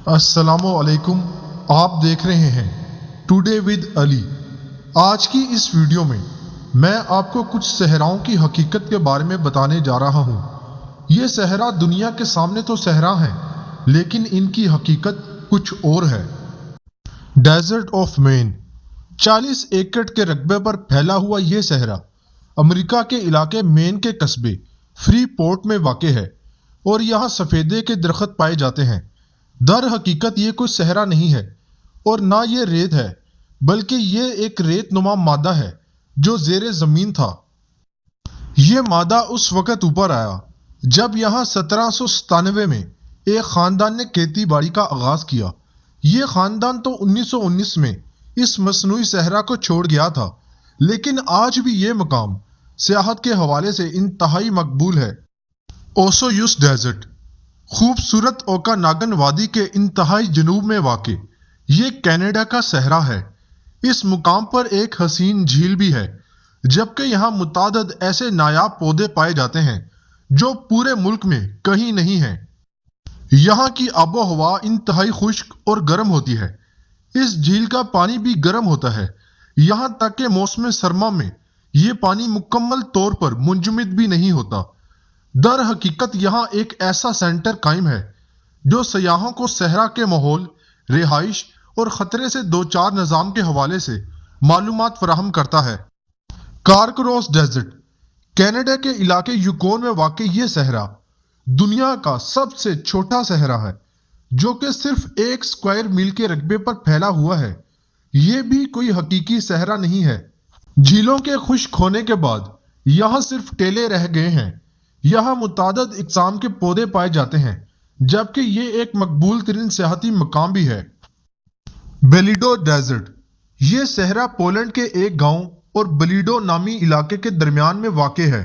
السلام علیکم، آپ دیکھ رہے ہیں ٹوڈے ود علی۔ آج کی اس ویڈیو میں میں آپ کو کچھ صحراؤں کی حقیقت کے بارے میں بتانے جا رہا ہوں۔ یہ صحرا دنیا کے سامنے تو صحرا ہیں، لیکن ان کی حقیقت کچھ اور ہے۔ ڈیزرٹ آف مین 40 ایکڑ کے رقبے پر پھیلا ہوا یہ صحرا امریکہ کے علاقے مین کے قصبے فری پورٹ میں واقع ہے، اور یہاں سفیدے کے درخت پائے جاتے ہیں۔ در حقیقت یہ کوئی صحرا نہیں ہے، اور نہ یہ ریت ہے، بلکہ یہ ایک ریت نما مادہ ہے جو زیر زمین تھا۔ یہ مادہ اس وقت اوپر آیا جب یہاں 1797 میں ایک خاندان نے کھیتی باڑی کا آغاز کیا۔ یہ خاندان تو 1919 میں اس مصنوعی صحرا کو چھوڑ گیا تھا، لیکن آج بھی یہ مقام سیاحت کے حوالے سے انتہائی مقبول ہے۔ اوسیوس ڈیزرٹ خوبصورت اوکاناگن وادی کے انتہائی جنوب میں واقع یہ کینیڈا کا صحرا ہے۔ اس مقام پر ایک حسین جھیل بھی ہے، جبکہ یہاں متعدد ایسے نایاب پودے پائے جاتے ہیں جو پورے ملک میں کہیں نہیں ہیں۔ یہاں کی آب و ہوا انتہائی خشک اور گرم ہوتی ہے۔ اس جھیل کا پانی بھی گرم ہوتا ہے، یہاں تک کہ موسم سرما میں یہ پانی مکمل طور پر منجمد بھی نہیں ہوتا۔ در حقیقت یہاں ایک ایسا سینٹر قائم ہے جو سیاحوں کو صحرا کے ماحول، رہائش اور خطرے سے دوچار نظام کے حوالے سے معلومات فراہم کرتا ہے۔ کارکروس ڈیزرٹ کینیڈا کے علاقے یوکون میں واقع یہ صحرا دنیا کا سب سے چھوٹا صحرا ہے، جو کہ صرف 1 اسکوائر میل کے رقبے پر پھیلا ہوا ہے۔ یہ بھی کوئی حقیقی صحرا نہیں ہے۔ جھیلوں کے خشک ہونے کے بعد یہاں صرف ٹیلے رہ گئے ہیں۔ یہاں متعدد اقسام کے پودے پائے جاتے ہیں، جبکہ یہ ایک مقبول ترین سیاحتی مقام بھی ہے۔ بیلیڈو ڈیزرٹ یہ صحرا پولینڈ کے ایک گاؤں اور بلیڈو نامی علاقے کے درمیان میں واقع ہے۔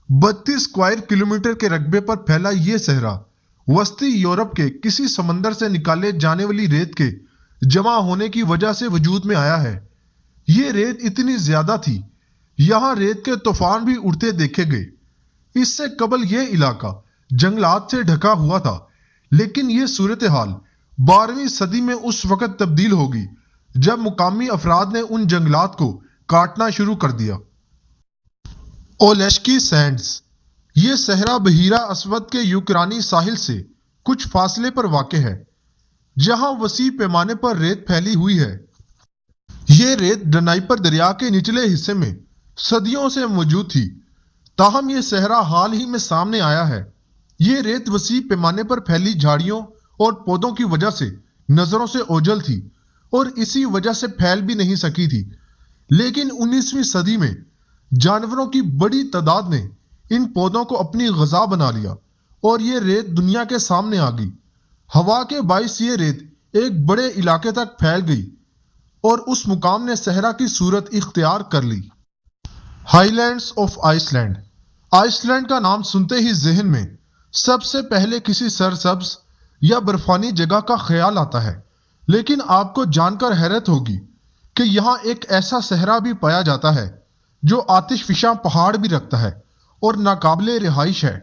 32 اسکوائر کلومیٹر کے رقبے پر پھیلا یہ صحرا وسطی یورپ کے کسی سمندر سے نکالے جانے والی ریت کے جمع ہونے کی وجہ سے وجود میں آیا ہے۔ یہ ریت اتنی زیادہ تھی، یہاں ریت کے طوفان بھی اڑتے دیکھے گئے۔ اس سے قبل یہ علاقہ جنگلات سے ڈھکا ہوا تھا، لیکن یہ صورتحال 12ویں صدی میں اس وقت تبدیل ہوگی جب مقامی افراد نے ان جنگلات کو کاٹنا شروع کر دیا۔ اولیشکی سینڈز یہ صحرا بحیرہ اسود کے یوکرانی ساحل سے کچھ فاصلے پر واقع ہے، جہاں وسیع پیمانے پر ریت پھیلی ہوئی ہے۔ یہ ریت ڈنائپر دریا کے نچلے حصے میں صدیوں سے موجود تھی، تاہم یہ صحرا حال ہی میں سامنے آیا ہے۔ یہ ریت وسیع پیمانے پر پھیلی جھاڑیوں اور پودوں کی وجہ سے نظروں سے اوجھل تھی، اور اسی وجہ سے پھیل بھی نہیں سکی تھی۔ لیکن 19ویں صدی میں جانوروں کی بڑی تعداد نے ان پودوں کو اپنی غذا بنا لیا، اور یہ ریت دنیا کے سامنے آ گئی۔ ہوا کے باعث یہ ریت ایک بڑے علاقے تک پھیل گئی، اور اس مقام نے صحرا کی صورت اختیار کر لی۔ Highlands of Iceland Iceland کا نام سنتے ہی ذہن میں سب سے پہلے کسی سرسبز یا برفانی جگہ کا خیال آتا ہے، لیکن آپ کو جان کر حیرت ہوگی کہ یہاں ایک ایسا صحرا بھی پایا جاتا ہے جو آتش فشاں پہاڑ بھی رکھتا ہے اور ناقابل رہائش ہے۔